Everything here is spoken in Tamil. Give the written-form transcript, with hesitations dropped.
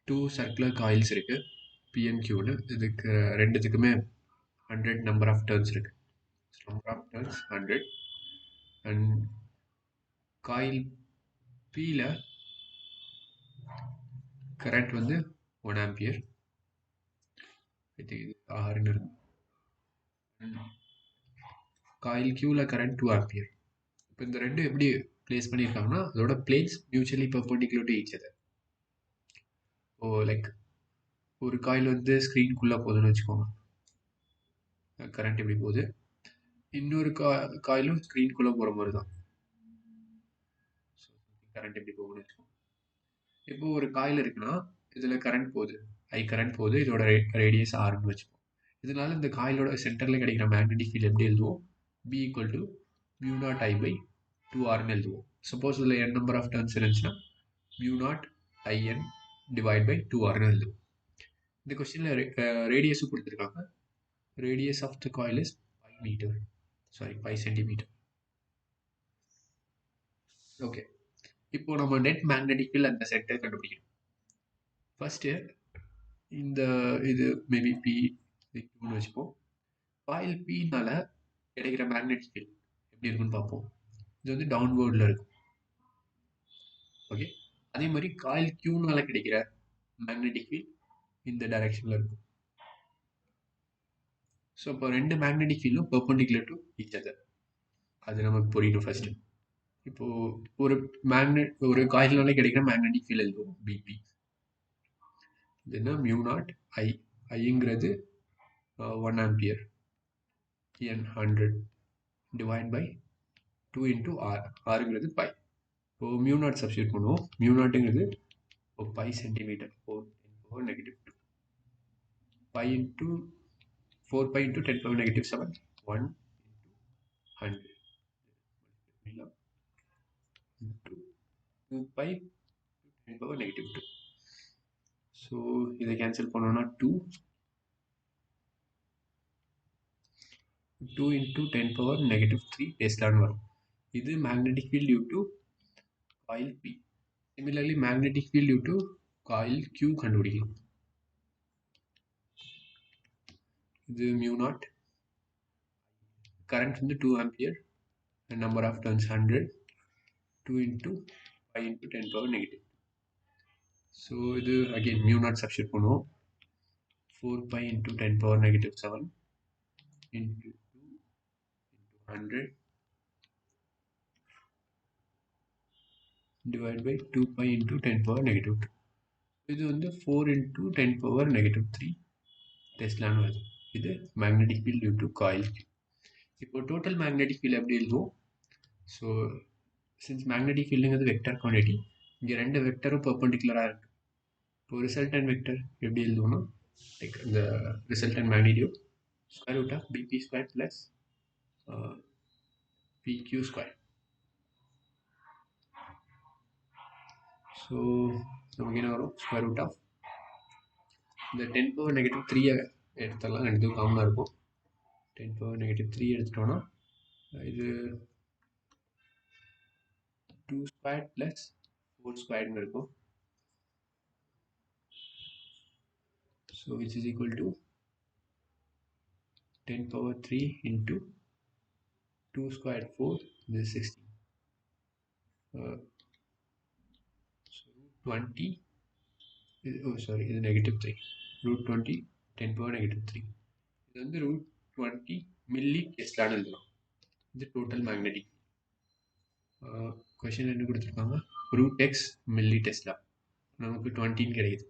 2 சர்க்குலர் காயில்ஸ் இருக்கு PNQன்னு. இதுக்கு ரெண்டுத்துக்குமே 100 நம்பர் ஆஃப் டர்ன்ஸ் இருக்கு. Number of turns 100 and coil Pல கரண்ட் வந்து 1 ஆம்பியர். இது ஆறுன்னு இருக்கும். காயில் Qல கரண்ட் 2 ஆம்பியர். இப்போ இந்த ரெண்டும் எப்படி பிளேஸ் பண்ணியிருக்காங்கன்னா அதோட plates mutually perpendicular to each other. Oh like ஒரு காயில் வந்து ஸ்க்ரீனுக்குள்ளே போகுதுன்னு வச்சுக்கோங்க, கரண்ட் எப்படி போகுது, இன்னொரு காயிலும் ஸ்க்ரீனுக்குள்ளே போகிற மாதிரி தான் கரண்ட் எப்படி போகுதுன்னு வச்சுக்கோங்க. இப்போ ஒரு காயில் இருக்குன்னா இதில் கரண்ட் போகுது, கரண்ட் போகுது, இதோட ரேடியஸ் ஆர்னு வச்சுப்போம். இதனால இந்த காயிலோட சென்டரில் கிடைக்கிற மேக்னெட்டிக் ஃபீல்ட் எப்படி எழுதுவோம், B equal to mu naught I by 2Rன்னு எழுதுவோம். சப்போஸ் இதில் n நம்பர் ஆஃப் டர்ன்ஸ் இருந்துச்சுன்னா mu naught IN divide by 2Rன்னு எழுதுவோம். இந்த கொஸ்டினில் ரேடியஸும் கொடுத்துருக்காங்க. Radius of the coil is 5 centimetre. Okay, இப்போ நம்ம நெட் மேக்னெட்டிக் ஃபீல்ட் அந்த சென்டர் கண்டுபிடிக்கணும். ஃபர்ஸ்ட்டு இந்த இது மேபி P ன்னு வச்சுப்போம். காயில் Pனால கிடைக்கிற மேக்னெட்டிக் ஃபீல்ட் எப்படி இருக்குன்னு பார்ப்போம். இது வந்து டவுன்வேர்டில் இருக்கும். ஓகே, அதே மாதிரி காயில் Qனால கிடைக்கிற மேக்னெட்டிக் ஃபீல்ட் இந்த டைரக்ஷனில் இருக்கும். ஸோ இப்போ ரெண்டு மேக்னெட்டிக் ஃபீல்டும் பெர்பெண்டிகுலர் டு ஈச் அதர், அது நமக்கு புரியணும் ஃபர்ஸ்ட். இப்போ ஒரு காயில்னால கிடைக்கிற மேக்னெட்டிக் ஃபீல்ட் எழுதுவோம் பிபி. இது என்ன, மியூ நாட் ஐங்கிறது 1 ampere n 100 divide by 2 into ஆருங்கிறது பை. இப்போ மியூ நாட் சப்ஸ்டியூட் பண்ணுவோம். மியூ நாட்டுங்கிறது இப்போ 5 centimetre, 4 negative 2 pi into 4 pi into 10 power negative 7 1 100 into 2 pi 10 power negative 2. So இதை கேன்சல் பண்ணோம்னா 2 இன்டூ 10 பவர் நெகட்டிவ் 3 டெஸ்லான்னு வரும். இது magnetic field due to coil P. Similarly magnetic field due to coil Q கண்டுபிடிக்கலாம். இது மியூ நாட், கரண்ட் வந்து 2 ampere, number of turns 100, 2 into 5 into 10 power negative. So இது அகெயின் மியூ நாட் சப்ஸ்டியூட் பண்ணுவோம். 4 pi into 10 power negative 7 into 2 into 100 divided by 2 pi into 10 power negative 2. இது வந்து 4 into 10 power negative 3 டெஸ்லான்னு வருது. இது magnetic field due to coil Q. இப்போ டோட்டல் மேக்னெட்டிக் ஃபீல்ட் எப்படி எழுதுவோம்? ஸோ சின்ஸ் மேக்னெட்டிக் ஃபீல்டுங்கிறது வெக்டர் குவான்டிட்டி, இங்கே ரெண்டு வெக்டரும் பெர்பெண்டிகுலராக இருக்கு. இப்போ ரிசல்டன்ட் வெக்டர் எப்படி எழுதுவோம்னா லைக் இந்த resultant magnitude square root of BP square plus BQ square. So நமக்கு என்ன வரும், ஸ்கொயர் ரூட் ஆஃப் இந்த 10 பவர் நெகட்டிவ் 3 எடுத்துடலாம், ரெண்டுத்துக்கும் காமனாக இருக்கும். 10 பவர் நெகட்டிவ் 3 எடுத்துட்டோம்னா இது 2 ஸ்கொயர் ப்ளஸ் 4 ஸ்கொயர்னு இருக்கும். So which is equal to 10 power 3 into 2 square 4, this is 16. So root 20, oh sorry, இது நெகட்டிவ் 3, root 20 10 பவர் நெகட்டிவ் 3. இது வந்து root 20 மில்லி டெஸ்லான்னு எழுதலாம். இது டோட்டல் மேக்னெட்டிக். கொஷின் என்ன கொடுத்துருக்காங்க, ரூட் எக்ஸ் மில்லி டெஸ்லா, நமக்கு 20ன்னு கிடைக்குது.